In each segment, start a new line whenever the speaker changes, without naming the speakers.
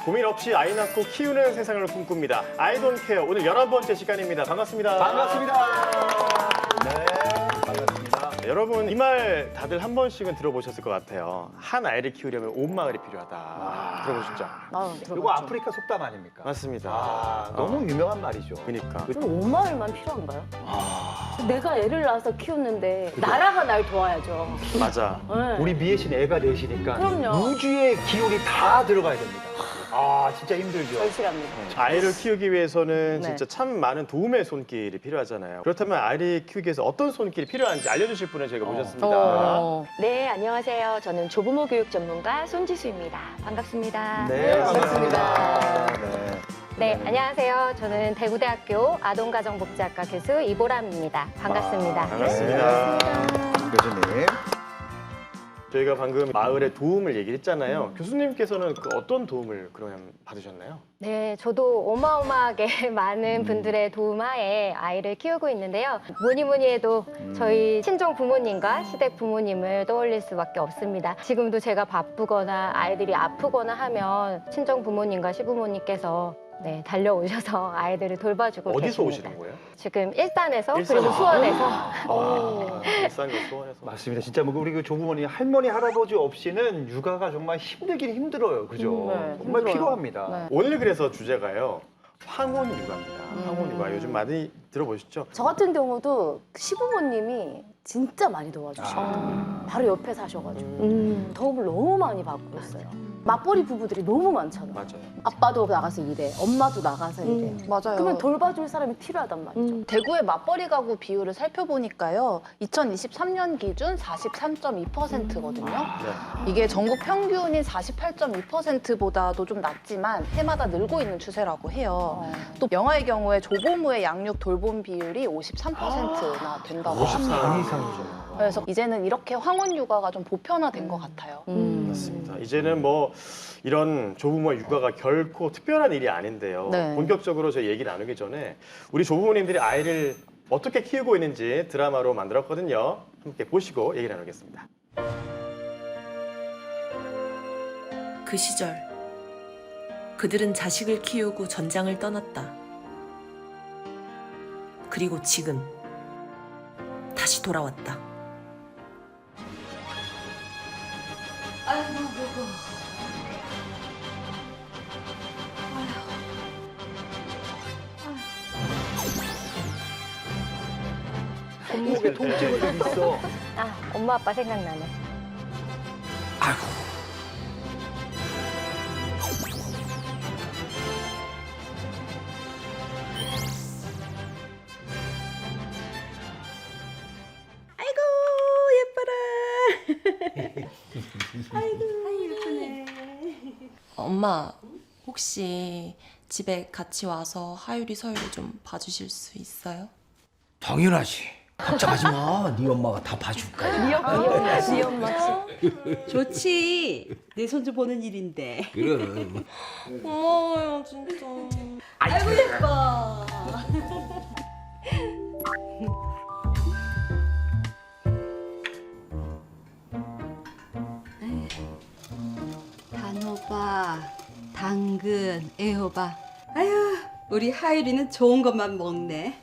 고민 없이 아이 낳고 키우는 세상을 꿈꿉니다. 아이돈케어 오늘 11번째 시간입니다. 반갑습니다.
반갑습니다. 네, 반갑습니다.
여러분 이 말 다들 한 번씩은 들어보셨을 것 같아요. 한 아이를 키우려면 온 마을이 필요하다. 들어보셨죠?
이거 아프리카 속담 아닙니까?
맞습니다.
너무 유명한 말이죠.
그러니까.
좀 5마을만 필요한가요? 내가 애를 낳아서 키웠는데 나라가 날 도와야죠.
맞아.
네.
우리 미애 씨는 애가 넷이니까
그럼요.
우주의 기운이 다 들어가야 됩니다. 진짜 힘들죠.
절실합니다.
아이를 키우기 위해서는
네.
진짜 참 많은 도움의 손길이 필요하잖아요. 그렇다면 아이를 키우기 위해서 어떤 손길이 필요한지 알려주실 분을 저희가 모셨습니다.
네, 안녕하세요. 저는 조부모 교육 전문가 손지수입니다. 반갑습니다.
네,
반갑습니다. 네.
네, 안녕하세요. 저는 대구대학교 아동가정복지학과 교수 이보람입니다. 반갑습니다.
반갑습니다.
교수님.
저희가 방금 마을의 도움을 얘기를 했잖아요. 교수님께서는 그 어떤 도움을 그러면 받으셨나요?
네, 저도 어마어마하게 많은 분들의 도움하에 아이를 키우고 있는데요. 뭐니 해도 저희 친정 부모님과 시댁 부모님을 떠올릴 수밖에 없습니다. 지금도 제가 바쁘거나 아이들이 아프거나 하면 친정 부모님과 시부모님께서 달려오셔서 아이들을 돌봐주고
어디서
계십니다.
오시는 거예요?
지금 일산에서
일산.
그리고 수원에서
일산과 수원에서.
맞습니다. 진짜 뭐 우리 그 조부모님, 할머니, 할아버지 없이는 육아가 정말 힘들긴 힘들어요. 그죠?
네,
정말
힘들어요.
필요합니다.
네.
오늘 그래서 주제가요. 황혼 육아입니다. 황혼 육아 요즘 많이 들어보셨죠?
저 같은 경우도 시부모님이 진짜 많이 도와주셔요. 바로 옆에 사셔가지고 도움을 너무 많이 받고 있어요. 맞벌이 부부들이 너무 많잖아요.
맞아요.
아빠도 나가서 일해, 엄마도 나가서 일해.
맞아요.
그러면 돌봐줄 사람이 필요하단 말이죠.
대구의 맞벌이 가구 비율을 살펴보니까요. 2023년 기준 43.2%거든요.
네.
이게 전국 평균인 48.2%보다도 좀 낮지만 해마다 늘고 있는 추세라고 해요. 또 영아의 경우에 조부모의 양육 돌봄 비율이 53%나 된다고 합니다.
반 이상이죠.
그래서 이제는 이렇게 황혼 육아가 좀 보편화된 것 같아요.
맞습니다. 이제는 뭐 이런 조부모 육아가 결코 특별한 일이 아닌데요.
네.
본격적으로 저희 얘기 나누기 전에 우리 조부모님들이 아이를 어떻게 키우고 있는지 드라마로 만들었거든요. 함께 보시고 얘기 나누겠습니다.
그 시절 그들은 자식을 키우고 전장을 떠났다. 그리고 지금 다시 돌아왔다.
손목에 통증이 좀 있어.
아, 엄마 아빠 생각나네.
엄마, 혹시 집에 같이 와서 하율이 서율이 좀 봐주실 수 있어요?
당연하지. 걱정하지 마. 네 엄마가 다 봐줄까.
네 엄마.
좋지. 내 손주 보는 일인데.
그럼.
고마워요, 진짜.
아이고 예뻐. 단호박, 당근, 애호박. 아유, 우리 하율이는 좋은 것만 먹네.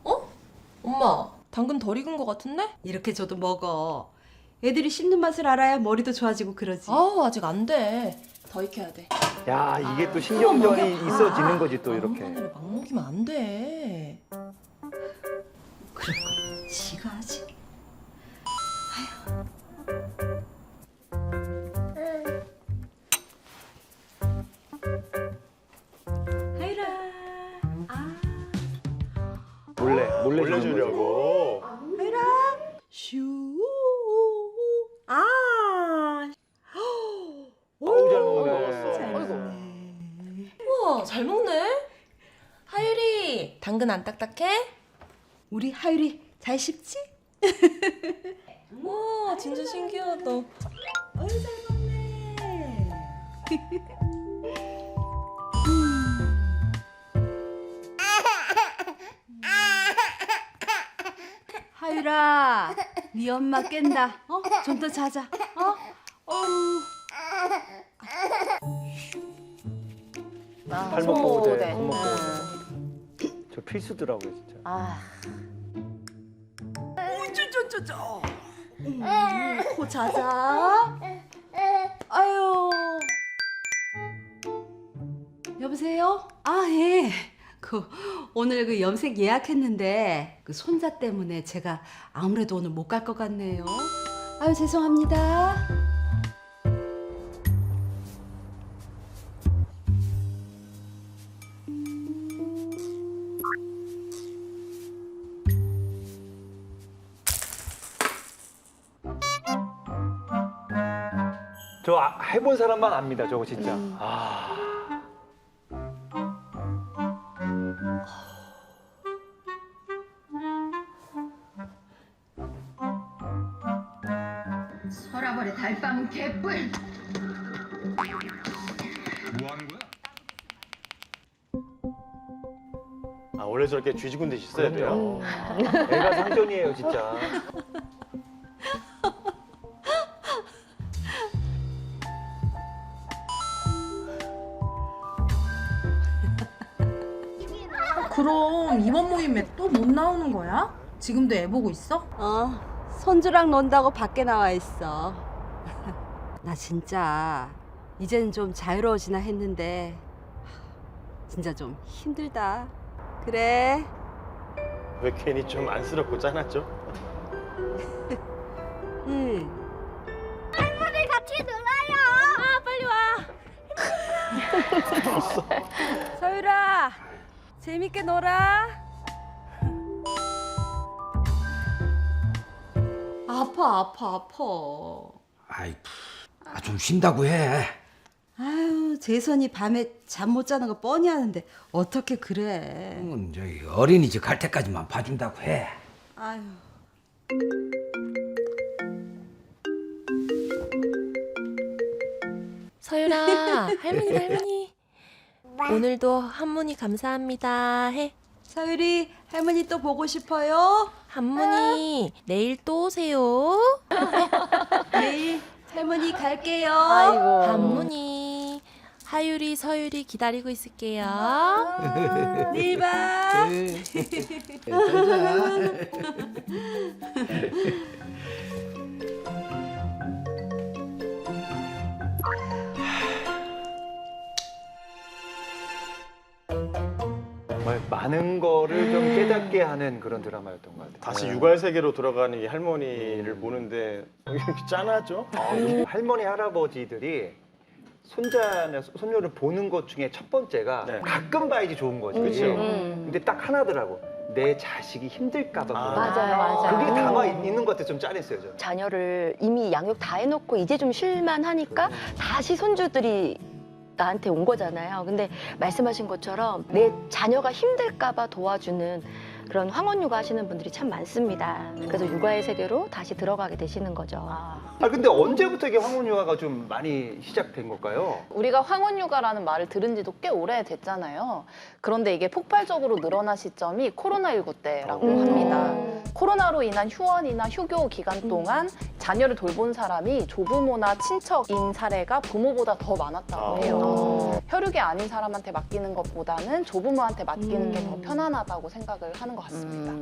어? 엄마, 당근 덜 익은 것 같은데?
이렇게 줘도 먹어. 애들이 씹는 맛을 알아야 머리도 좋아지고 그러지.
아우, 아직 안 돼. 더 익혀야 돼.
야, 이게 또 신경전이 있어지는 거지, 또 이렇게.
엄마를 막 먹이면 안 돼.
그럴 거 지가 하지. 하율아.
몰래
주려고.
슈. 아.
어우, 잘
먹네.
먹네.
잘
아이고.
먹네.
우와, 잘 먹네. 하율이, 당근 안 딱딱해?
우리 하율이 잘 씹지?
우와, 진짜 신기하다.
어유 잘 먹네. 하율아, 네 엄마 깬다. 좀 더 자자. 어우.
발목 보호대,
네.
손목 보호대. 저 필수더라고요, 진짜.
아,
코 자자. 아유. 여보세요? 아, 예. 오늘 염색 예약했는데 손자 때문에 제가 아무래도 오늘 못 갈 것 같네요. 아유, 죄송합니다.
저 해본 사람만 압니다, 저거 진짜. 아.
서라버려 달빵 개뿔.
아, 원래 저렇게 쥐지군 듯이 써야 돼요.
애가 상전이에요, 진짜.
그럼 이번 모임에 또 못 나오는 거야? 지금도 애 보고 있어?
손주랑 논다고 밖에 나와 있어. 나 진짜 이젠 좀 자유로워지나 했는데 진짜 좀 힘들다. 그래.
왜 괜히 좀 안쓰럽고 짠하죠?
응. 서유라, 재밌게 놀아. 아파.
아이, 좀 쉰다고 해.
아유, 재선이 밤에 잠 못 자는 거 뻔히 아는데 어떻게 그래?
저기 어린이집 갈 때까지만 봐준다고 해.
아유.
서유라, 할머니. 오늘도 한문이 감사합니다. 해.
서유리, 할머니 또 보고 싶어요?
한문이, 내일 또 오세요.
내일 할머니 갈게요.
아이고.
한문이, 하유리, 서유리 기다리고 있을게요.
내일 봐.
정말 많은 거를 좀 깨닫게 하는 그런 드라마였던 것 같아요.
다시
네.
육아의 세계로 들어가는 이 할머니를 보는데 이렇게 짠하죠?
할머니, 할아버지들이 손자나 손녀를 보는 것 중에 첫 번째가
네.
가끔 봐야지 좋은 거지.
그렇죠.
근데 딱 하나더라고. 내 자식이 힘들까 봐.
아.
보는 거.
맞아요.
그게 담아 있는 것 같아 좀 짠했어요, 저는.
자녀를 이미 양육 다 해놓고 이제 좀 쉴만 하니까 다시 손주들이 나한테 온 거잖아요. 근데 말씀하신 것처럼 내 자녀가 힘들까봐 도와주는 그런 황혼 육아 하시는 분들이 참 많습니다. 그래서 육아의 세계로 다시 들어가게 되시는 거죠.
근데 언제부터 이게 황혼 육아가 좀 많이 시작된 걸까요?
우리가 황혼육아라는 말을 들은 지도 꽤 오래됐잖아요. 그런데 이게 폭발적으로 늘어난 시점이 코로나19 때라고 합니다. 코로나로 인한 휴원이나 휴교 기간 동안 자녀를 돌본 사람이 조부모나 친척인 사례가 부모보다 더 많았다고 해요. 혈육이 아닌 사람한테 맡기는 것보다는 조부모한테 맡기는 게 더 편안하다고 생각을 하는 것 같습니다.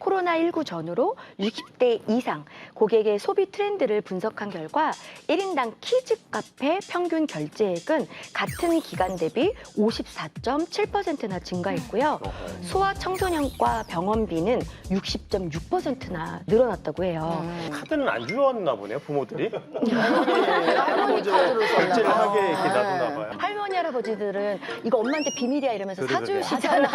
코로나19 전후로 60대 이상 고객의 소비 트렌드를 분석한 결과 1인당 키즈 카페 평균 결제액은 같은 기간 대비 54.7%나 증가했고요. 소아 청소년과 병원비는 60.6%나 늘어났다고 해요.
카드는 안 주었나 보네요, 부모들이. 할아버지 결제를 하게 이렇게 놔뒀나 봐요.
할머니 할아버지들은 이거 엄마한테 비밀이야 이러면서
그래.
사주시잖아요.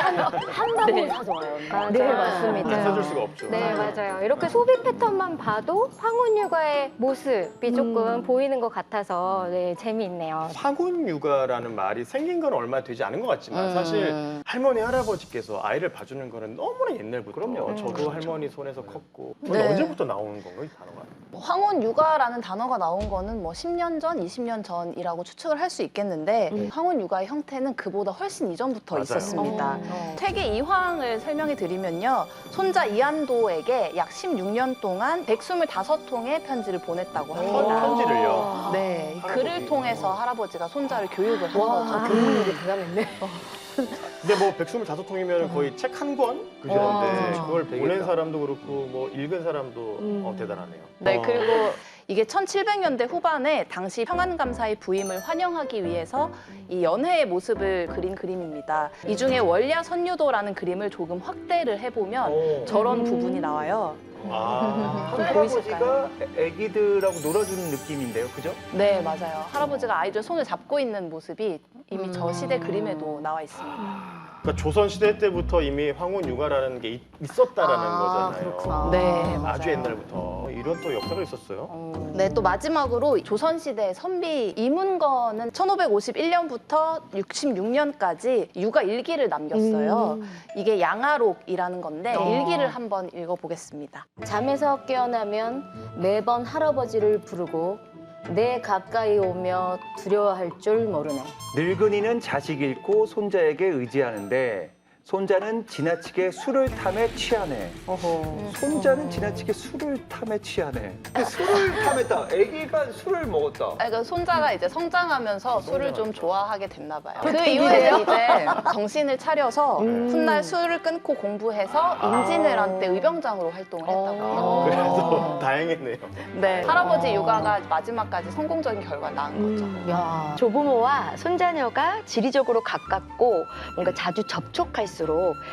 한 방울 사줘요. 네, 맞습니다.
안 사줄 수가 없죠.
네, 맞아요. 이렇게 소비 패턴만 봐도 황혼 육아의 모습이 조금 보이는 것 같아서 네, 재미있네요.
황혼 육아라는 말이 생긴 건 얼마 되지 않은 것 같지만 사실 할머니 할아버지께서 아이를 봐주는 거는 너무나 옛날부터.
그럼요.
저도 할머니 손에서 컸고.
네.
언제부터 나오는 건가요, 이 단어가?
황혼 육아라는 단어가 나온 거는 뭐 10년 전, 20년 전이라고 추측을 할 수 있겠는데 황혼 황혼 육아의 형태는 그보다 훨씬 이전부터
맞아요.
있었습니다. 세계 이황을 설명해 드리면요. 손자 이안도에게 약 16년 동안 125통의 편지를 보냈다고 합니다.
편지를요.
네, 이 글을 통해서 할아버지가 손자를 교육을 한
와,
거죠.
듣는 일이 대단했네.
근데 뭐 125통이면 거의 책 한 권? 그
와,
정도인데 그걸 보낸
되겠다.
사람도 그렇고 뭐 읽은 사람도 대단하네요.
네, 그리고 이게 1700년대 후반에 당시 평안감사의 부임을 환영하기 위해서 이 연회의 모습을 그린 그림입니다. 이 중에 월야 선유도라는 그림을 조금 확대를 해보면 저런 부분이 나와요.
아,
할아버지가 애기들하고 놀아주는 느낌인데요, 그죠?
네, 맞아요. 할아버지가 아이들 손을 잡고 있는 모습이 이미 저 시대 그림에도 나와 있습니다.
그러니까 조선 시대 때부터 이미 황혼 육아라는 게 있었다라는 거잖아요.
그렇구나. 네, 맞아요.
아주 옛날부터 이런 또 역사가 있었어요.
네, 또 마지막으로 조선시대 선비 이문건은 1551년부터 66년까지 육아 일기를 남겼어요. 이게 양아록이라는 건데 일기를 한번 읽어보겠습니다.
잠에서 깨어나면 매번 할아버지를 부르고 내 가까이 오며 두려워할 줄 모르네.
늙은이는 자식 잃고 손자에게 의지하는데 손자는 지나치게 술을 탐에 취하네. 손자는 지나치게 술을 탐에 취하네. 근데 술을 탐했다. 애기가 술을 먹었다.
그러니까 손자가 이제 성장하면서 술을 좀 좋아하게 됐나 봐요. 그
그렇게
이후에는 이제 정신을 차려서 훗날 술을 끊고 공부해서 임진왜란 때 의병장으로 활동을 했다고 해요.
그래도 다행이네요.
네, 할아버지 육아가 마지막까지 성공적인 결과를 낳은 거죠.
야.
조부모와 손자녀가 지리적으로 가깝고 뭔가 자주 접촉할수록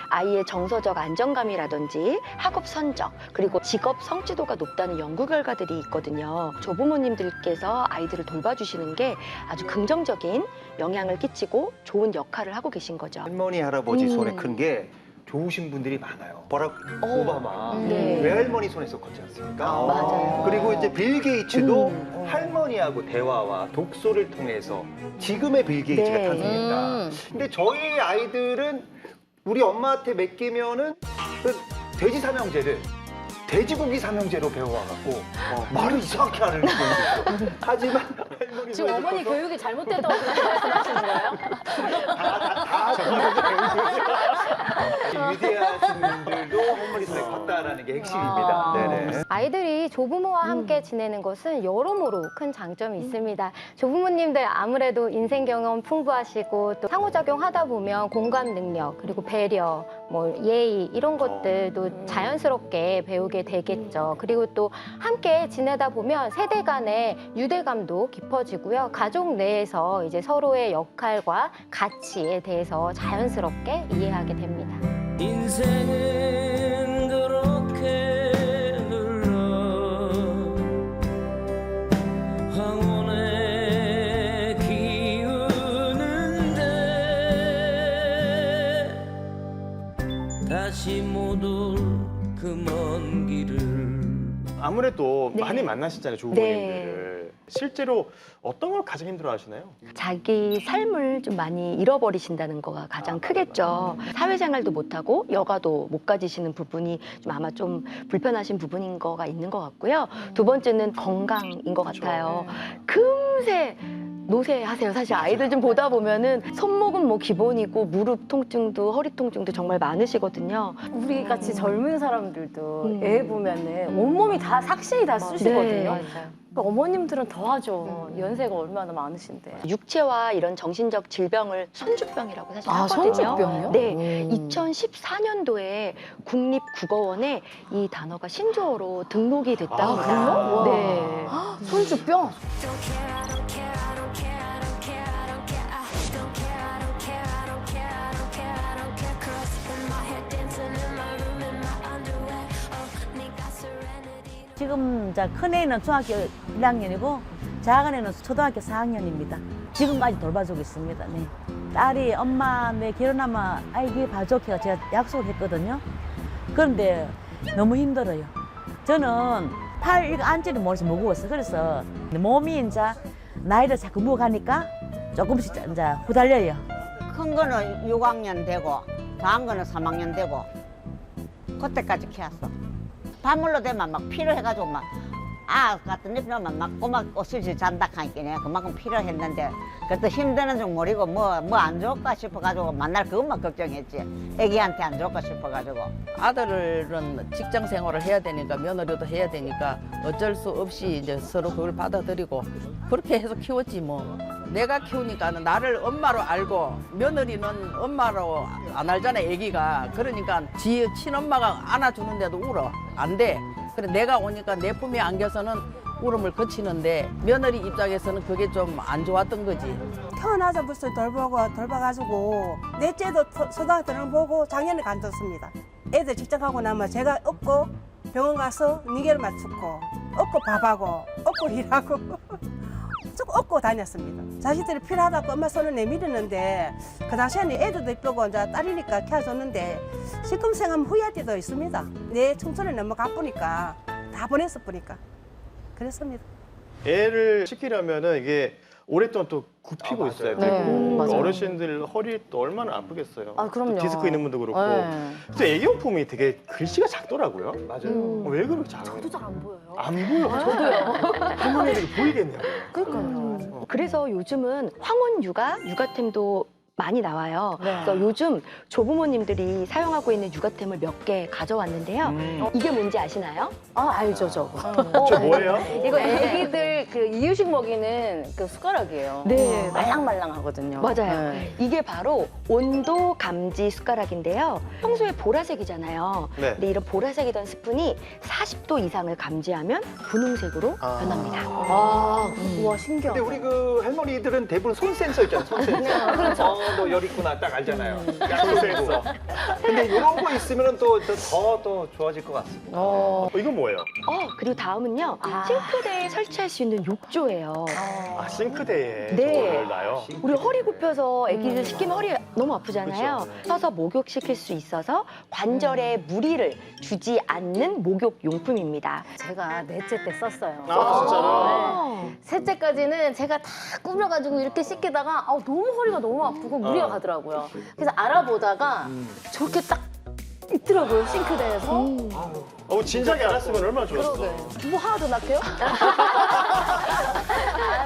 아이의 정서적 안정감이라든지 학업 성적 그리고 직업 성취도가 높다는 연구 결과들이 있거든요. 조부모님들께서 아이들을 돌봐주시는 게 아주 긍정적인 영향을 끼치고 좋은 역할을 하고 계신 거죠.
할머니, 할아버지 손에 큰 게 좋으신 분들이 많아요. 버락 오바마
네.
외할머니 손에서 컸지 않습니까?
맞아요.
그리고 이제 빌 게이츠도 할머니하고 대화와 독서를 통해서 지금의 빌 게이츠가
네.
탄생했다. 근데 저희 아이들은 우리 엄마한테 맡기면은 그 돼지 삼형제를 돼지고기 삼형제로 배워와갖고 말을 이상하게 하는 거예요. 하지만 할머니
지금
손에서
어머니
커서
교육이 잘못됐다고 말씀하시는 거예요?
위대하신 분들도 할머니 손에 컸다라는 게 핵심입니다. 네네.
아이들이 조부모와 함께 지내는 것은 여러모로 큰 장점이 있습니다. 조부모님들 아무래도 인생 경험 풍부하시고 또 상호작용 하다 보면 공감 능력 그리고 배려, 뭐 예의 이런 것들도 자연스럽게 배우게 되겠죠. 그리고 또 함께 지내다 보면 세대 간의 유대감도 깊어지고요. 가족 내에서 이제 서로의 역할과 가치에 대해서 자연스럽게 이해하게 됩니다.
인생은 그렇게 흘러 황혼의 기우는데 다시 못 올 그 먼 길을
아무래도
네.
많이 만나시잖아요, 조부모님들을. 실제로 어떤 걸 가장 힘들어 하시나요?
자기 삶을 좀 많이 잃어버리신다는 거가 가장 크겠죠. 사회생활도 못하고 여가도 못 가지시는 부분이 좀 아마 좀 불편하신 부분인 거가 있는 것 같고요. 두 번째는 건강인 것 같아요. 금세 노쇠하세요. 사실 아이들 좀 보다 보면은 손목은 뭐 기본이고 무릎 통증도 허리 통증도 정말 많으시거든요.
우리 같이 젊은 사람들도 애 보면은 온몸이 다 삭신이 다 쑤시거든요. 어머님들은 더 하죠. 연세가 얼마나 많으신데.
육체와 이런 정신적 질병을 손주병이라고 사실 하거든요. 네, 2014년도에 국립국어원에 이 단어가 신조어로 등록이 됐답니다.
그래요? 와.
네.
손주병?
지금 이제 큰 애는 중학교 1학년이고 작은 애는 초등학교 4학년입니다. 지금까지 돌봐주고 있습니다. 네. 딸이 엄마 내 결혼하면 아이기 봐줘 해서 제가 약속을 했거든요. 그런데 너무 힘들어요. 저는 팔 이거 앉지를 못해서 무거웠어요. 그래서 몸이 이제 나이를 자꾸 먹어가니까 조금씩 이제 후달려요.
큰 거는 6학년 되고 작은 거는 3학년 되고 그때까지 키웠어. 밤물로 되면 막 필요해가지고 막 같은 입으로만 막 꼬막 옷을 잔다 하니까 내가 그만큼 필요했는데 그것도 힘드는 줄 모르고 뭐 안 좋을까 싶어가지고 만날 그것만 걱정했지. 애기한테 안 좋을까 싶어가지고.
아들은 직장 생활을 해야 되니까 며느리도 해야 되니까 어쩔 수 없이 이제 서로 그걸 받아들이고 그렇게 해서 키웠지 뭐. 내가 키우니까는 나를 엄마로 알고 며느리는 엄마로 안 알잖아 애기가. 그러니까 지 친엄마가 안아주는데도 울어. 안 돼. 그래 내가 오니까 내 품에 안겨서는 울음을 그치는데 며느리 입장에서는 그게 좀 안 좋았던 거지.
태어나서부터 돌봐가지고 넷째도 초등학교를 보고 작년에 간뒀습니다. 애들 직장 가고 나면 제가 업고 병원 가서 니겔 맞추고 업고 밥하고 업고 일하고 쭉 업고 다녔습니다. 자식들이 필요하다고 엄마 손을 내밀었는데 그 당시에는 애들도 이쁘고 이제 딸이니까 키워줬는데 지금 생각하면 후회할 때도 있습니다. 내 청소를 너무 가쁘니까 다 보냈을 뿐이니까 그랬습니다.
애를 시키려면은 이게 오랫동안 또 굽히고 있어야 되고
네, 맞아요.
어르신들 허리 또 얼마나 아프겠어요.
아, 그럼요.
또 디스크 있는 분도 그렇고.
네.
또 애기용품이 되게 글씨가 작더라고요.
맞아요.
왜 그렇게 작아요?
저도 잘 안 보여요.
안 보여. 저도요. 할머니들이 보이겠네요.
그러니까요. 그래서 요즘은 황혼 육아템도 많이 나와요.
네.
그래서 요즘 조부모님들이 사용하고 있는 육아템을 몇 개 가져왔는데요. 이게 뭔지 아시나요?
아, 알죠, 저거.
저 뭐예요?
이거 애기들 그 이유식 먹이는 그 숟가락이에요.
네.
말랑말랑하거든요.
맞아요.
네.
이게 바로 온도 감지 숟가락인데요. 평소에 보라색이잖아요.
네.
근데 이런 보라색이던 스푼이 40도 이상을 감지하면 분홍색으로 변합니다.
아, 우와, 신기하다.
근데 우리 그 할머니들은 대부분 손 센서 있잖아요. 손 센서. 그렇죠. 너 열 있구나 딱 알잖아요. 손 센서. 근데 이런 거 있으면 또 더 좋아질 것 같습니다.
이건 뭐예요?
그리고 다음은요. 싱크대에 설치할 수 있는 욕조예요.
아, 싱크대에
네.
저걸 놔요?
우리 허리 굽혀서 애기들 시키면 허리 너무 아프잖아요.
그렇죠.
서서 목욕시킬 수 있어서 관절에 무리를 주지 않는 목욕 용품입니다.
제가 넷째 때 썼어요.
아, 진짜로?
셋째까지는 제가 다 꾸며가지고 이렇게 씻기다가 너무 허리가 너무 아프고 무리가 가더라고요. 그래서 알아보다가 저렇게 딱 있더라고요, 싱크대에서.
진작에 알았으면 얼마나 좋았어.
뭐 하나 더 낳게요?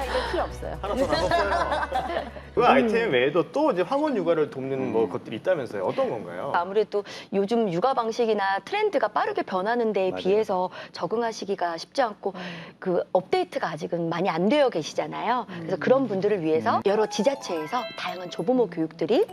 이거 필요 없어요.
하나 더 남았어요. 그 아이템 외에도 또 이제 황혼 육아를 돕는 뭐 것들이 있다면서요. 어떤 건가요?
아무래도 요즘 육아 방식이나 트렌드가 빠르게 변하는 데에 비해서 적응하시기가 쉽지 않고 그 업데이트가 아직은 많이 안 되어 계시잖아요. 그래서 그런 분들을 위해서 여러 지자체에서 다양한 조부모 교육들이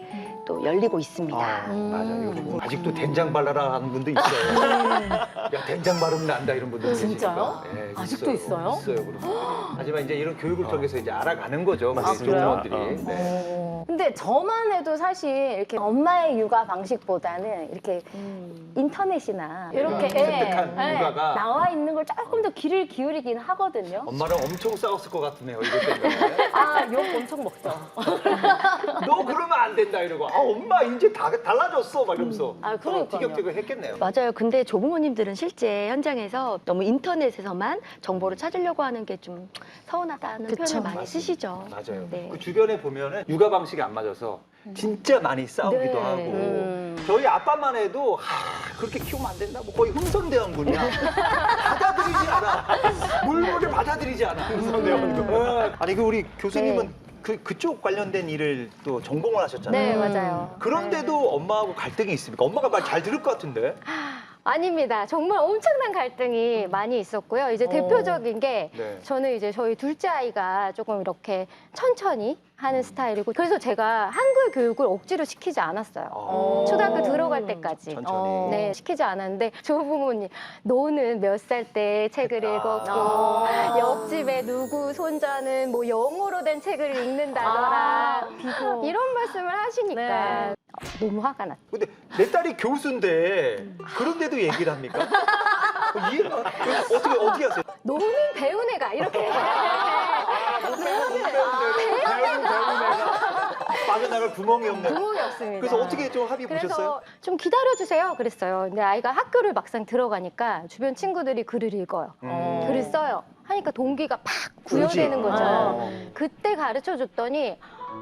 또 열리고 있습니다.
맞아요. 아직도 된장 발라라 하는 분도 있어요. 야, 된장 바르면 난다 이런 분들
진짜요?
네,
아직도 있어요?
있어요. 그런 분들이. 하지만 이제 이런 교육을 통해서 이제 알아가는 거죠.
그래요?
조부모들이. 네.
근데 저만 해도 사실 이렇게 엄마의 육아 방식보다는 이렇게 인터넷이나 이렇게
획득한 육아가.
나와 있는 걸 조금 더 귀를 기울이긴 하거든요.
엄마랑 엄청 싸웠을 것 같으네요. 이것 때문에.
욕 엄청 먹죠.
너 그러면 안 된다 이러고. 엄마 이제 다 달라졌어 막 이러면서.
그러니까요.
티격태격 했겠네요.
맞아요. 근데 조부모님들은 실제 현장에서 너무 인터넷에서만 정보를 찾으려고 하는 게 좀 서운하다는 표현을 많이 쓰시죠.
맞아요.
네.
그 주변에 보면은 육아 방식이 안 맞아서 진짜 많이 싸우기도
네.
하고 저희 아빠만 해도 그렇게 키우면 안 된다. 뭐 거의 흥선대원군이야. 받아들이지 않아. 물건을 받아들이지 않아.
흥선대원군.
아니 그 우리 교수님은 그쪽 관련된 일을 또 전공을 하셨잖아요.
네, 맞아요.
그런데도 엄마하고 갈등이 있습니까? 엄마가 말 잘 들을 것 같은데.
아닙니다. 정말 엄청난 갈등이 많이 있었고요. 이제 대표적인 게
네.
저는 이제 저희 둘째 아이가 조금 이렇게 천천히 하는 스타일이고 그래서 제가 한글 교육을 억지로 시키지 않았어요. 초등학교 들어갈 때까지.
천천히.
네, 시키지 않았는데 조부모님 너는 몇 살 때 책을 읽었고 옆집에 누구 손자는 뭐 영어로 된 책을 읽는다더라. 이런 말씀을 하시니까 너무 화가 났죠.
근데 내 딸이 교수인데 그런데도 얘기를 합니까? 이해가 어떻게 하세요?
너는 배운 애가 이렇게.
빠져나갈 구멍이 없네.
구멍이 없습니다.
그래서 어떻게 좀 합의 보셨어요?
그래서 좀 기다려주세요 그랬어요. 근데 아이가 학교를 막상 들어가니까 주변 친구들이 글을 읽어요. 글을 써요. 하니까 동기가 팍 구현되는 거죠. 그때 가르쳐 줬더니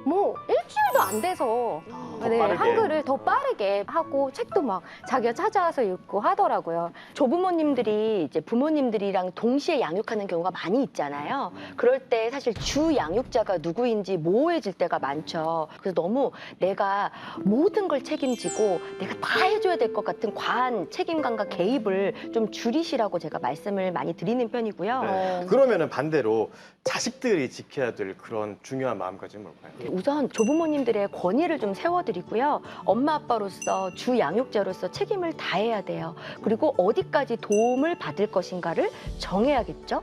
뭐 일주일도 안 돼서 네,
빠르게.
한글을 더 빠르게 하고 책도 막 자기가 찾아와서 읽고 하더라고요.
조부모님들이 이제 부모님들이랑 동시에 양육하는 경우가 많이 있잖아요. 그럴 때 사실 주 양육자가 누구인지 모호해질 때가 많죠. 그래서 너무 내가 모든 걸 책임지고 내가 다 해줘야 될 것 같은 과한 책임감과 개입을 좀 줄이시라고 제가 말씀을 많이 드리는 편이고요.
네. 그러면은 반대로 자식들이 지켜야 될 그런 중요한 마음가짐은 뭘까요?
우선 조부모님들의 권위를 좀 세워드리고요. 엄마 아빠로서 주 양육자로서 책임을 다해야 돼요. 그리고 어디까지 도움을 받을 것인가를 정해야겠죠.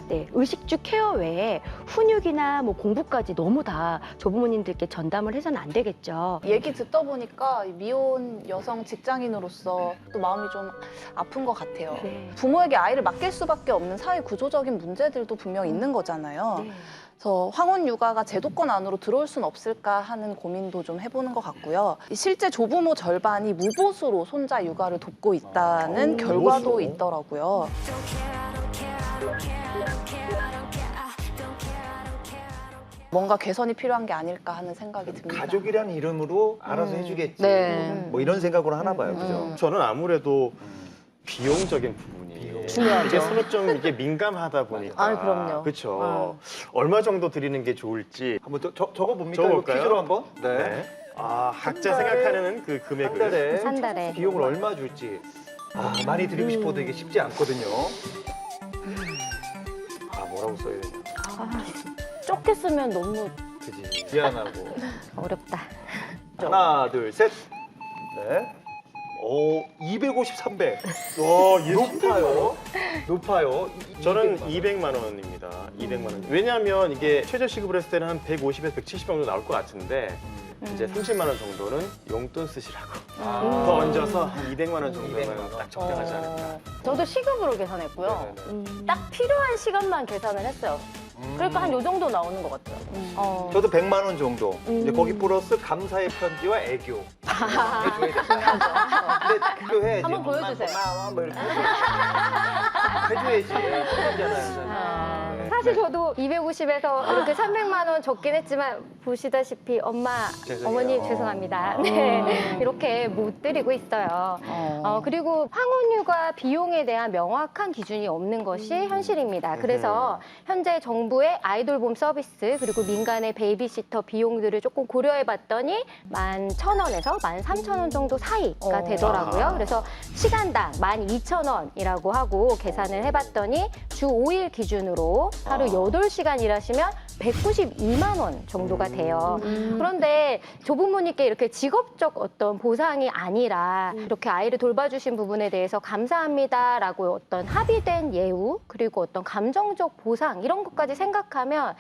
네, 의식주 케어 외에 훈육이나 뭐 공부까지 너무 다 조부모님들께 전담을 해서는 안 되겠죠.
얘기 듣다 보니까 미혼 여성 직장인으로서 또 마음이 좀 아픈 것 같아요.
네.
부모에게 아이를 맡길 수밖에 없는 사회 구조적인 문제들도 분명 있는 거잖아요.
네.
그래서 황혼 육아가 제도권 안으로 들어올 수는 없을까 하는 고민도 좀 해보는 것 같고요. 실제 조부모 절반이 무보수로 손자 육아를 돕고 있다는 결과도
무보수?
있더라고요. 뭔가 개선이 필요한 게 아닐까 하는 생각이 듭니다.
가족이라는 이름으로 알아서 해주겠지.
네.
뭐 이런 생각으로 하나 봐요, 그죠?
저는 아무래도 비용적인 부분이
중요하죠.
이게 서로 좀 이게 민감하다 보니까.
아, 그럼요.
그렇죠. 얼마 정도 드리는 게 좋을지
한번 적어 봅니까?
적어볼까요?
퀴즈로 한번.
네. 아, 각자
한 달에-
생각하는 그
한
금액을
달에
한 달에.
비용을 얼마 줄지. 아, 많이 드리고 싶어도 이게 쉽지 않거든요. 아, 뭐라고 써야 되냐.
좁게 쓰면 너무
그지. 미안하고.
어렵다.
하나, 둘, 셋. 네. 오, 250, 300.
와,
높아요. 높아요.
저는 200만 원입니다. 200만 원. 왜냐하면 이게 최저 시급을 했을 때는 한 150에서 170 정도 나올 것 같은데 이제 30만 원 정도는 용돈 쓰시라고 더 얹어서 한 200만 원 정도면 딱 적당하지 않을까.
저도 시급으로 계산했고요. 딱 필요한 시간만 계산을 했어요. 그러니까 한 요 정도 나오는 것 같아요.
저도 100만 원 정도. 근데 거기 플러스 감사의 편지와 애교. 근데 그거 해야지.
한번 보여주세요.
뭐 이렇게 해줘야지. 해주잖아요. 네.
사실 저도 250에서 이렇게 300만 원 적긴 했지만 보시다시피 엄마,
죄송해요.
어머니 죄송합니다. 네, 이렇게 못 드리고 있어요. 그리고 황혼육아 비용에 대한 명확한 기준이 없는 것이 현실입니다. 그래서 현재 정부의 아이돌봄 서비스 그리고 민간의 베이비시터 비용들을 조금 고려해봤더니 11,000원에서 13,000원 정도 사이가 되더라고요. 그래서 시간당 12,000원이라고 하고 계산을 해봤더니 주 5일 기준으로 하루 8시간 일하시면 192만 원 정도가 돼요. 그런데 조부모님께 이렇게 직업적 어떤 보상이 아니라 이렇게 아이를 돌봐주신 부분에 대해서 감사합니다라고 어떤 합의된 예우 그리고 어떤 감정적 보상 이런 것까지 생각하면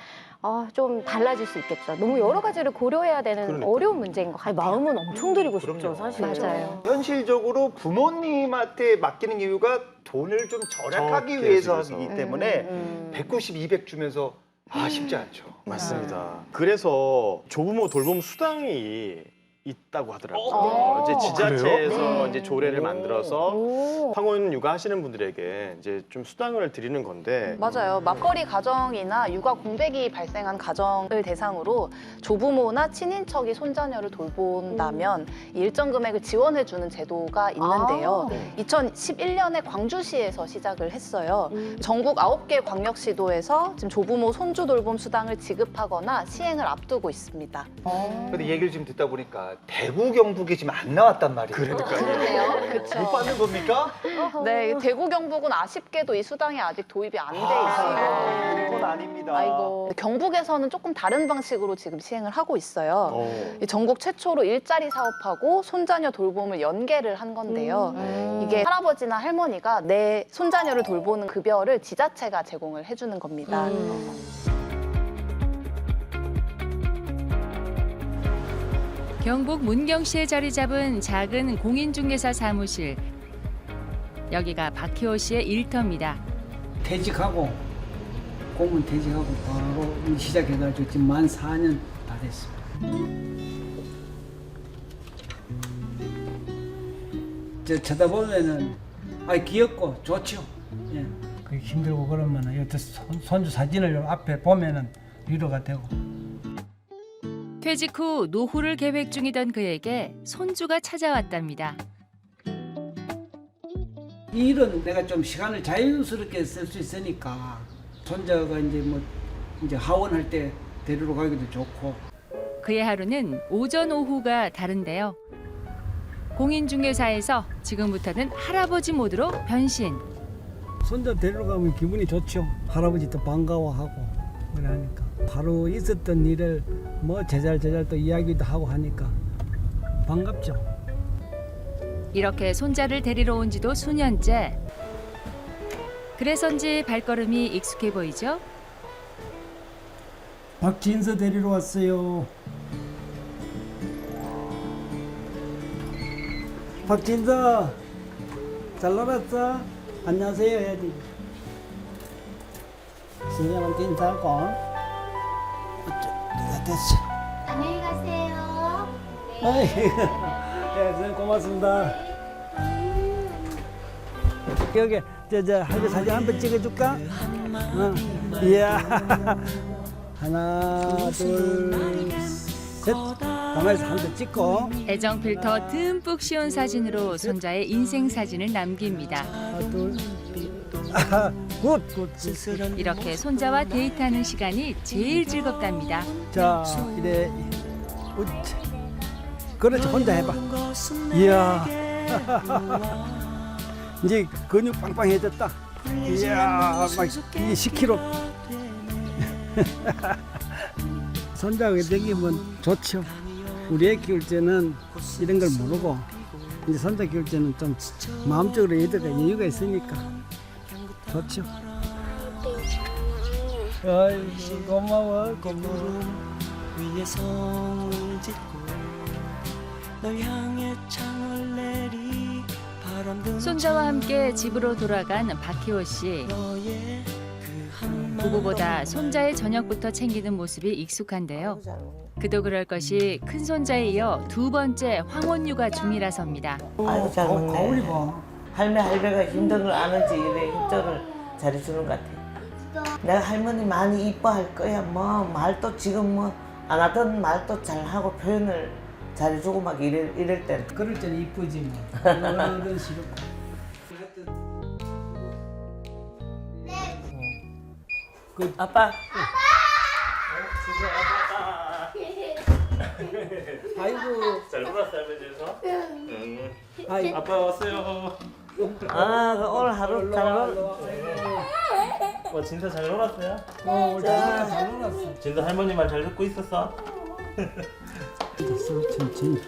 좀 달라질 수 있겠죠. 너무 여러 가지를 고려해야 되는
그러니까요.
어려운 문제인 것 같아요.
마음은 엄청 드리고
그럼요.
싶죠, 사실.
맞아요.
현실적으로 부모님한테 맡기는 이유가 돈을 좀 절약하기
적게
위해서
주면서.
하기 때문에 190, 200 주면서 쉽지 않죠.
맞습니다. 그래서 조부모 돌봄 수당이 있다고 하더라고요. 이제 지자체에서
네.
이제 조례를 만들어서 황혼 육아 하시는 분들에게 이제 좀 수당을 드리는 건데
맞아요. 맞벌이 가정이나 육아 공백이 발생한 가정을 대상으로 조부모나 친인척이 손자녀를 돌본다면 일정 금액을 지원해주는 제도가 있는데요. 2011년에 광주시에서 시작을 했어요. 전국 9개 광역시도에서 지금 조부모 손주 돌봄 수당을 지급하거나 시행을 앞두고 있습니다.
근데 얘기를 지금 듣다 보니까 대구, 경북이 지금 안 나왔단 말이에요.
그러니까요.
그렇죠.
못 받는 겁니까?
네, 대구 경북은 아쉽게도 이 수당이 아직 도입이 안 돼 있어요.
그건 아닙니다.
아이고. 경북에서는 조금 다른 방식으로 지금 시행을 하고 있어요. 이 전국 최초로 일자리 사업하고 손자녀 돌봄을 연계를 한 건데요. 이게 할아버지나 할머니가 내 손자녀를 돌보는 급여를 지자체가 제공을 해주는 겁니다.
경북 문경시에 자리 잡은 작은 공인중개사 사무실. 여기가 박희호 씨의 일터입니다.
퇴직하고 공무원 퇴직하고 바로 시작해가지고 지금 만 4년 다 됐습니다. 쳐다보면은 귀엽고 좋죠. 예. 그 힘들고 그러면은 손주 사진을 앞에 보면은 위로가 되고.
퇴직 후 노후를 계획 중이던 그에게 손주가 찾아왔답니다.
이 일은 내가 좀 시간을 자연스럽게 쓸 수 있으니까 손자가 이제 뭐 이제 하원할 때 데리러 가기도 좋고.
그의 하루는 오전 오후가 다른데요. 공인중개사에서 지금부터는 할아버지 모드로 변신.
손자 데리러 가면 기분이 좋죠. 할아버지도 반가워하고 그러니까 하루 있었던 일을 뭐 제잘제잘 또 이야기도 하고 하니까 반갑죠.
이렇게 손자를 데리러 온 지도 수년째. 그래서인지 발걸음이 익숙해 보이죠?
박진서 데리러 왔어요. 박진서 잘 놀았어? 안녕하세요 해야지. 신경한테 인사하고. 됐어.
안녕히 가세요.
아이고, 네, 선생님 고맙습니다. 여기 저 할배 사진 한번 찍어줄까? 이야. 하나, 둘, 셋. 가만히서 한 번 찍고.
애정 필터 듬뿍 씌운 사진으로 손자의 인생 사진을 남깁니다.
하나, 둘, 굿.
이렇게 손자와 데이트하는 시간이 제일 즐겁답니다.
자, 이래. 우치. 그렇지, 혼자 해봐. 이야. 이제 근육 빵빵해졌다. 이야, 막 이게 10kg. 손자가 생기면 좋죠. 우리 애 키울 때는 이런 걸 모르고 이제 손자 키울 때는 좀 마음적으로 애들가 여유가 있으니까 좋죠. 아이고 고마워.
위에 성을 짓고 널 향해 창을 내리 바람도
손자와 함께 집으로 돌아간 박희호 씨. 부부보다 손자의 저녁부터 챙기는 모습이 익숙한데요. 그도 그럴 것이 큰 손자에 이어 두 번째 황혼 육아 중이라서입니다.
아이고 잘 먹네. 할배가 힘든 걸 아는지 이래 힘들을 잘해주는 것 같아. 내가 할머니 많이 이뻐할 거야. 뭐 말도 지금 뭐 안 하던 말도 잘하고 표현을 잘해주고 막 이럴 땐.
그럴 때는 이쁘지 뭐. 그런 싫고.
아빠.
아이고.
잘 놀았어 할머니에서.
아이고.
아빠 왔어요.
오늘 하루 잘 놀았어.
진짜 잘 놀았어요?
오늘 진짜 잘 놀았어.
진짜 할머니 말 잘 듣고 있었어?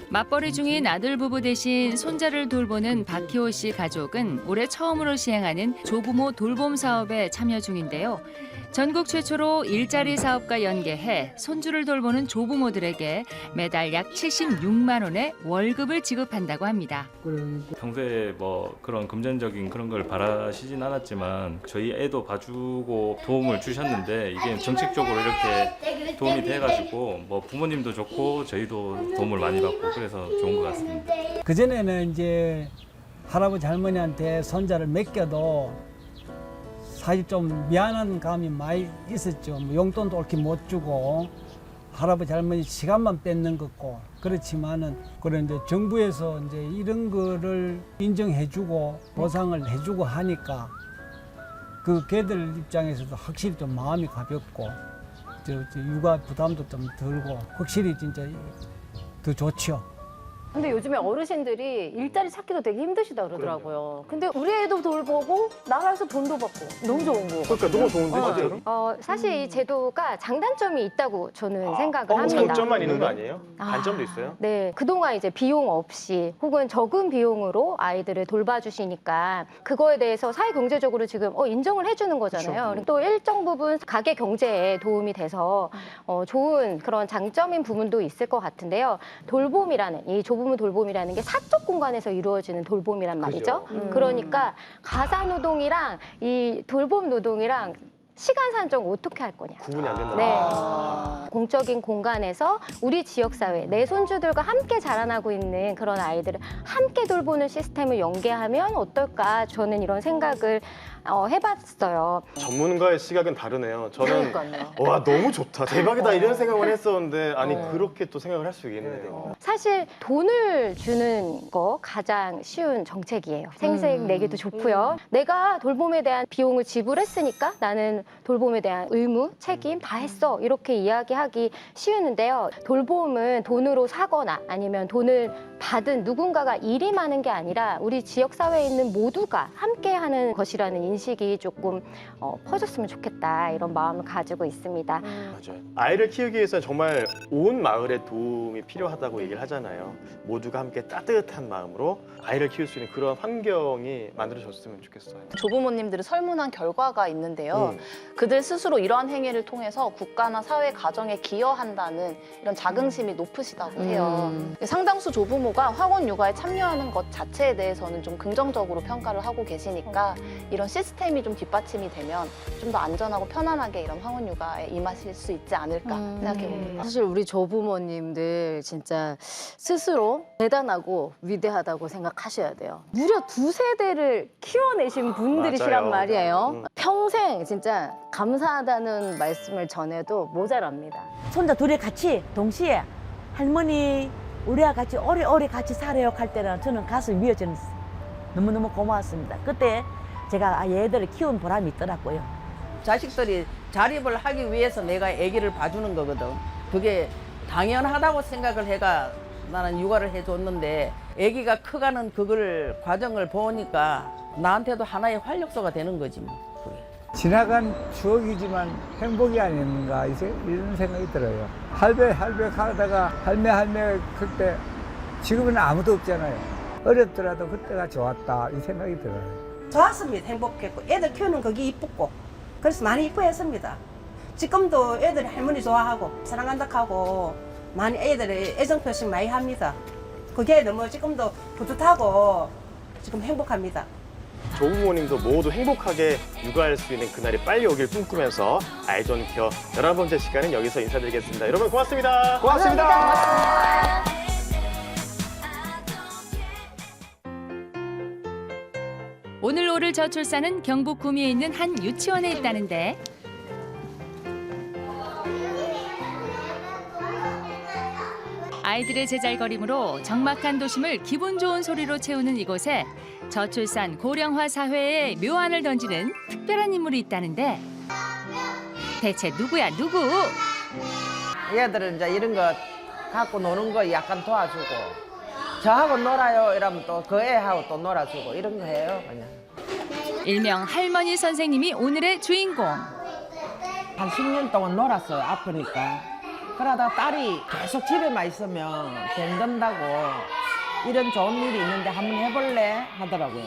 맞벌이 중인 아들 부부 대신 손자를 돌보는 박희호 씨 가족은 올해 처음으로 시행하는 조부모 돌봄 사업에 참여 중인데요. 전국 최초로 일자리 사업과 연계해 손주를 돌보는 조부모들에게 매달 약 76만 원의 월급을 지급한다고 합니다.
평소에 뭐 그런 금전적인 그런 걸 바라시진 않았지만 저희 애도 봐주고 도움을 주셨는데 이게 정책적으로 이렇게 도움이 돼가지고 뭐 부모님도 좋고 저희도 도움을 많이 받고 그래서 좋은 것 같습니다.
그전에는 이제 할아버지 할머니한테 손자를 맡겨도 사실 좀 미안한 감이 많이 있었죠. 뭐 용돈도 옳게 못 주고 할아버지 할머니 시간만 뺏는 거고 그렇지만은 그런데 정부에서 이제 이런 거를 인정해주고 보상을 해주고 하니까 그 걔들 입장에서도 확실히 좀 마음이 가볍고 저 육아 부담도 좀 덜고 확실히 진짜 더 좋죠.
근데 요즘에 어르신들이 일자리 찾기도 되게 힘드시다 그러더라고요. 근데 우리 애도 돌보고 나가서 돈도 받고 너무 좋은 거.
그러니까 너무 좋은데 진짜로?
사실 이 제도가 장단점이 있다고 저는 생각을 합니다.
장점만 있는 거 아니에요? 단점도 있어요?
네, 그동안 이제 비용 없이 혹은 적은 비용으로 아이들을 돌봐주시니까 그거에 대해서 사회 경제적으로 지금 인정을 해주는 거잖아요.
그렇죠.
또 일정 부분 가계 경제에 도움이 돼서 좋은 그런 장점인 부분도 있을 것 같은데요. 돌봄이라는 이 조부모 돌봄이라는 게 사적 공간에서 이루어지는 돌봄이란 말이죠. 그러니까 가사 노동이랑 이 돌봄 노동이랑 시간 산정 어떻게 할 거냐.
구분이 안 된다.
네. 공적인 공간에서 우리 지역사회, 내 손주들과 함께 자라나고 있는 그런 아이들을 함께 돌보는 시스템을 연계하면 어떨까 저는 이런 생각을 해봤어요.
전문가의 시각은 다르네요. 저는
그러니까요.
와 너무 좋다, 대박이다 이런 생각을 했었는데 아니 그렇게 또 생각을 할 수 있겠네요.
사실 돈을 주는 거 가장 쉬운 정책이에요. 생색 내기도 좋고요. 내가 돌봄에 대한 비용을 지불했으니까 나는 돌봄에 대한 의무, 책임 다 했어. 이렇게 이야기하기 쉬우는데요. 돌봄은 돈으로 사거나 아니면 돈을 받은 누군가가 일임하는 게 아니라 우리 지역사회에 있는 모두가 함께하는 것이라는 인식이 조금 퍼졌으면 좋겠다 이런 마음을 가지고 있습니다.
맞아요. 아이를 키우기 위해서는 정말 온 마을의 도움이 필요하다고 얘기를 하잖아요. 모두가 함께 따뜻한 마음으로 아이를 키울 수 있는 그런 환경이 만들어졌으면 좋겠어요.
조부모님들이 설문한 결과가 있는데요. 그들 스스로 이러한 행위를 통해서 국가나 사회 가정에 기여한다는 이런 자긍심이 높으시다고 해요. 상당수 조부모가 황혼 육아에 참여하는 것 자체에 대해서는 좀 긍정적으로 평가를 하고 계시니까 이런 시스템이 좀 뒷받침이 되면 좀 더 안전하고 편안하게 이런 황혼 육아에 임하실 수 있지 않을까 생각해 봅니다.
사실 우리 조부모님들 진짜 스스로 대단하고 위대하다고 생각하셔야 돼요. 무려 2세대를 키워내신 분들이시란
맞아요.
말이에요. 평생 진짜 감사하다는 말씀을 전해도 모자랍니다.
손자 둘이 같이 동시에 할머니 우리와 같이 오래오래 같이 살아요 할 때는 저는 가슴이 미어지는 너무너무 고마웠습니다. 그때 제가 얘들을 키운 보람이 있더라고요.
자식들이 자립을 하기 위해서 내가 아기를 봐주는 거거든. 그게 당연하다고 생각을 해가 나는 육아를 해줬는데 아기가 커가는 그걸 과정을 보니까 나한테도 하나의 활력소가 되는 거지 뭐. 그게.
지나간 추억이지만 행복이 아닌가 이런 생각이 들어요. 할배 하다가 할매 그때 지금은 아무도 없잖아요. 어렵더라도 그때가 좋았다 이 생각이 들어요.
좋았습니다. 행복했고 애들 키우는 그게 이쁘고 그래서 많이 이뻐했습니다. 지금도 애들이 할머니 좋아하고 사랑한다 하고 많이 애들이 애정 표시 많이 합니다. 그게 너무 지금도 뿌듯하고 지금 행복합니다.
조부모님도 모두 행복하게 육아할 수 있는 그날이 빨리 오길 꿈꾸면서 아이존 케어 11번째 시간은 여기서 인사드리겠습니다. 여러분 고맙습니다.
고맙습니다.
오늘 오를 저출산은 경북 구미에 있는 한 유치원에 있다는데 아이들의 제잘거림으로 적막한 도심을 기분 좋은 소리로 채우는 이곳에 저출산 고령화 사회에 묘안을 던지는 특별한 인물이 있다는데 대체 누구야 누구?
얘들은 이제 이런 거 갖고 노는 거 약간 도와주고 저하고 놀아요 이러면 또 그 애하고 또 놀아주고 이런 거 해요 그냥.
일명 할머니 선생님이 오늘의 주인공.
한 10년 동안 놀았어요 아프니까. 그러다 딸이 계속 집에만 있으면 힘든다고 이런 좋은 일이 있는데 한번 해볼래 하더라고요.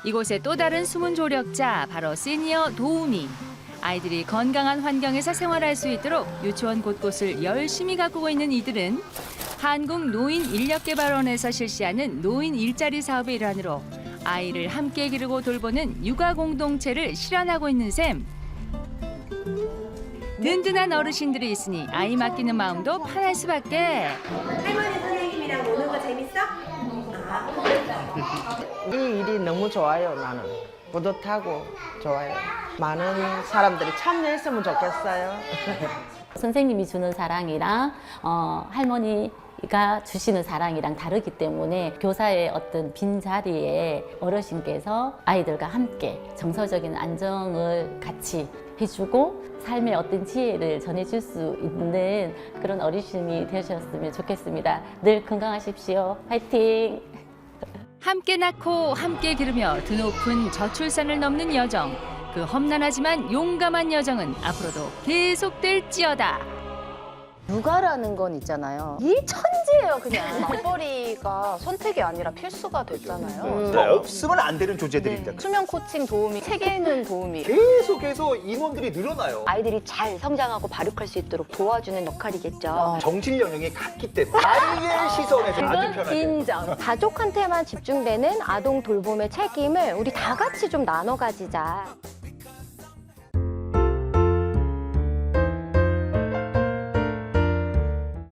이곳의 또 다른 숨은 조력자 바로 시니어 도우미. 아이들이 건강한 환경에서 생활할 수 있도록 유치원 곳곳을 열심히 가꾸고 있는 이들은 한국노인인력개발원에서 실시하는 노인 일자리 사업의 일환으로 아이를 함께 기르고 돌보는 육아 공동체를 실현하고 있는 셈. 든든한 어르신들이 있으니 아이 맡기는 마음도 편할 수밖에.
할머니 선생님이랑 노는 거 재밌어?
이 일이 너무 좋아요 나는. 뿌듯하고 좋아요. 많은 사람들이 참여했으면 좋겠어요.
선생님이 주는 사랑이랑 할머니가 주시는 사랑이랑 다르기 때문에 교사의 어떤 빈자리에 어르신께서 아이들과 함께 정서적인 안정을 같이 해주고 삶의 어떤 지혜를 전해줄 수 있는 그런 어르신이 되셨으면 좋겠습니다. 늘 건강하십시오. 화이팅!
함께 낳고 함께 기르며 드높은 저출산을 넘는 여정. 그 험난하지만 용감한 여정은 앞으로도 계속될지어다.
육아라는 건 있잖아요. 이 천지예요 그냥.
맞벌이가 선택이 아니라 필수가 됐잖아요.
없으면 안 되는 조제들입니다.
수면 코칭 도우미, 책 읽는 도우미.
계속해서 인원들이 늘어나요.
아이들이 잘 성장하고 발육할 수 있도록 도와주는 역할이겠죠.
정실 영역이 같기 때문에 아이의 시선에서 아주 편하게.
인정. 가족한테만 집중되는 아동 돌봄의 책임을 우리 다 같이 좀 나눠 가지자.